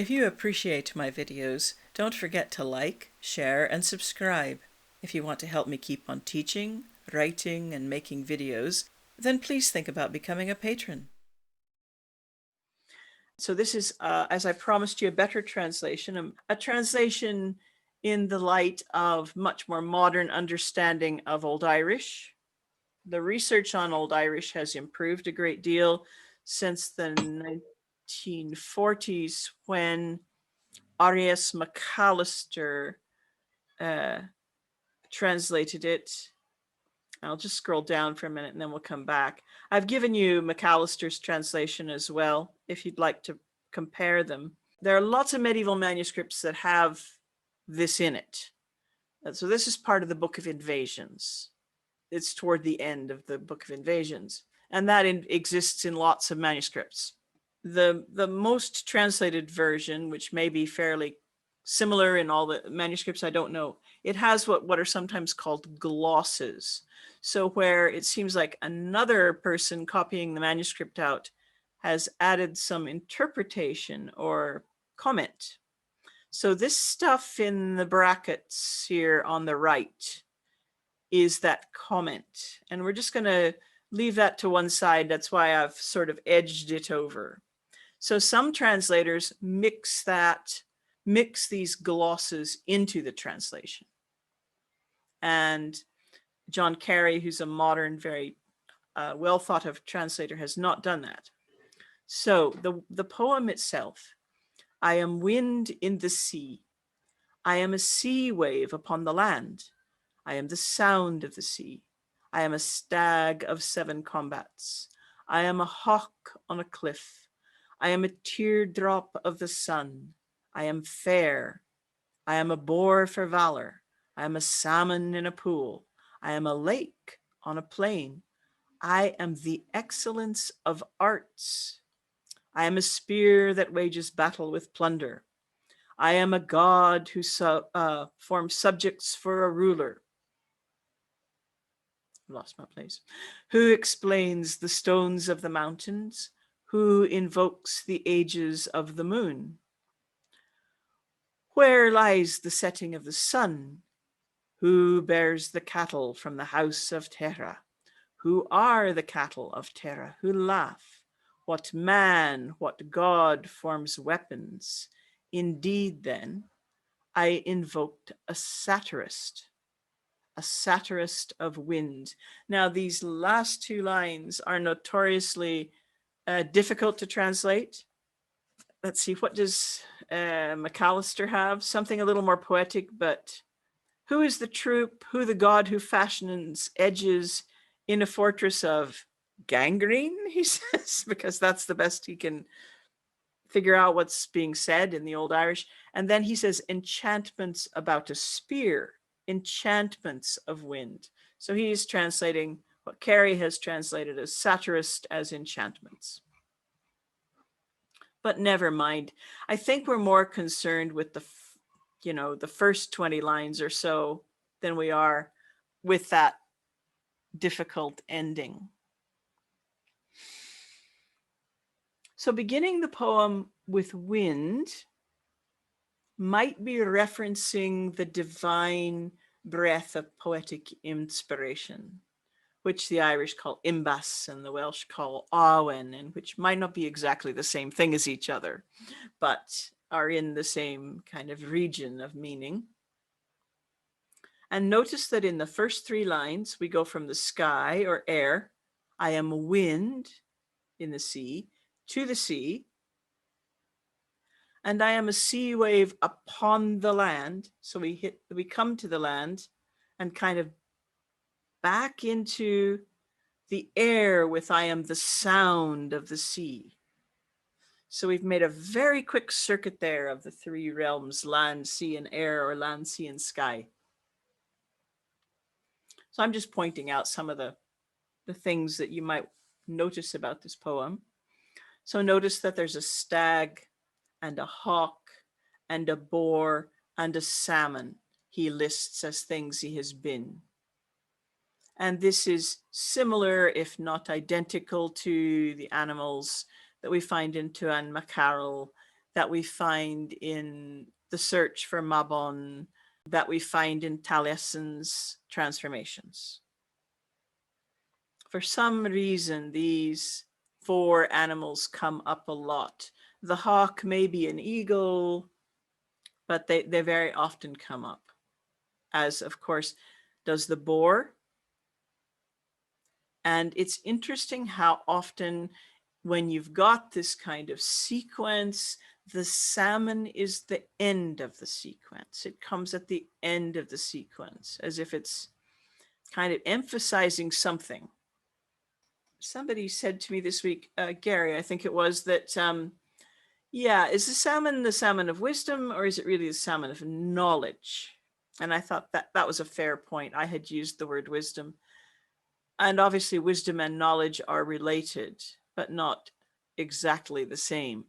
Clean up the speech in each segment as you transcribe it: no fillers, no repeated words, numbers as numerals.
If you appreciate my videos, don't forget to like, share, and subscribe. If you want to help me keep on teaching, writing, and making videos, then please think about becoming a patron. So this is, as I promised you, a better translation, a translation in the light of much more modern understanding of Old Irish. The research on Old Irish has improved a great deal since the 1940s when R.S. McAllister translated it. I'll just scroll down for a minute and then we'll come back. I've given you McAllister's translation as well, if you'd like to compare them. There are lots of medieval manuscripts that have this in it. So this is part of the Book of Invasions. It's toward the end of the Book of Invasions, and that exists in lots of manuscripts. The most translated version, which may be fairly similar in all the manuscripts, I don't know, it has what are sometimes called glosses. So where it seems like another person copying the manuscript out has added some interpretation or comment. So this stuff in the brackets here on the right is that comment. And we're just going to leave that to one side. That's why I've sort of edged it over. So some translators mix these glosses into the translation. And John Carey, who's a modern, very well thought of translator, has not done that. So the poem itself: I am wind in the sea. I am a sea wave upon the land. I am the sound of the sea. I am a stag of 7 combats. I am a hawk on a cliff. I am a teardrop of the sun. I am fair. I am a boar for valor. I am a salmon in a pool. I am a lake on a plain. I am the excellence of arts. I am a spear that wages battle with plunder. I am a god who forms subjects for a ruler. Lost my place. Who explains the stones of the mountains? Who invokes the ages of the moon? Where lies the setting of the sun? Who bears the cattle from the house of Terra? Who are the cattle of Terra? Who laugh? What man, what god forms weapons? Indeed, then, I invoked a satirist of wind. Now, these last 2 lines are notoriously difficult to translate. Let's see, what does McAllister have? Something a little more poetic, but who is the troop, who the god who fashions edges in a fortress of gangrene, he says, because that's the best he can figure out what's being said in the Old Irish. And then he says enchantments about a spear, enchantments of wind. So he's translating what Carey has translated as satirist as enchantments. But never mind. I think we're more concerned with the first 20 lines or so than we are with that difficult ending. So beginning the poem with wind might be referencing the divine breath of poetic inspiration, which the Irish call imbas and the Welsh call awen, and which might not be exactly the same thing as each other, but are in the same kind of region of meaning. And notice that in the first 3 lines, we go from the sky or air, I am a wind in the sea, to the sea, and I am a sea wave upon the land. So we come to the land and kind of back into the air with I am the sound of the sea. So we've made a very quick circuit there of the 3 realms, land, sea, and air, or land, sea, and sky. So I'm just pointing out some of the things that you might notice about this poem. So notice that there's a stag and a hawk and a boar and a salmon he lists as things he has been. And this is similar, if not identical, to the animals that we find in Tuan Macarel that we find in The Search for Mabon, that we find in Taliesin's transformations. For some reason, these 4 animals come up a lot. The hawk may be an eagle, but they very often come up, as of course does the boar. And it's interesting how often when you've got this kind of sequence, the salmon is the end of the sequence. It comes at the end of the sequence, as if it's kind of emphasizing something. Somebody said to me this week, Gary, I think it was, that, yeah, is the salmon of wisdom, or is it really the salmon of knowledge? And I thought that was a fair point. I had used the word wisdom. And obviously wisdom and knowledge are related, but not exactly the same.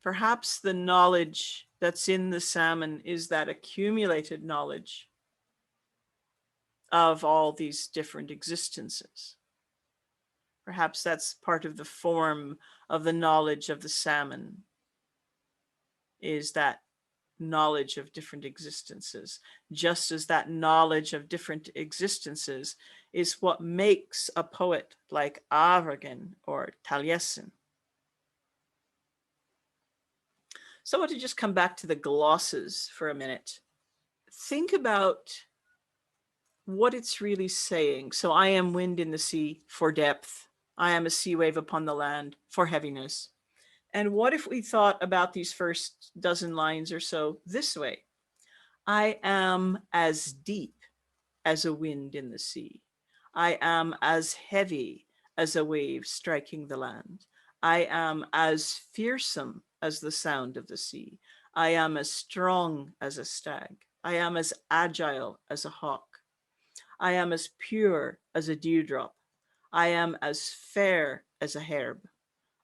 Perhaps the knowledge that's in the salmon is that accumulated knowledge of all these different existences. Perhaps that's part of the form of the knowledge of the salmon, is that knowledge of different existences, just as that knowledge of different existences is what makes a poet like Amairgen or Taliesin. So I want to just come back to the glosses for a minute. Think about what it's really saying. So I am wind in the sea for depth. I am a sea wave upon the land for heaviness. And what if we thought about these first dozen lines or so this way? I am as deep as a wind in the sea. I am as heavy as a wave striking the land. I am as fearsome as the sound of the sea. I am as strong as a stag. I am as agile as a hawk. I am as pure as a dewdrop. I am as fair as a herb.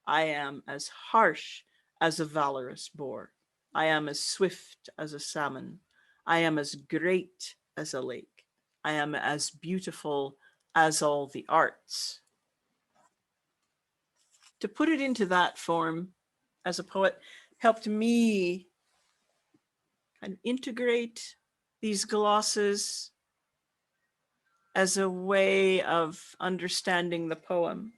I am as harsh as a valorous boar. I am as swift as a salmon. I am as great as a lake. I am as beautiful as all the arts. To put it into that form as a poet helped me kind of integrate these glosses as a way of understanding the poem.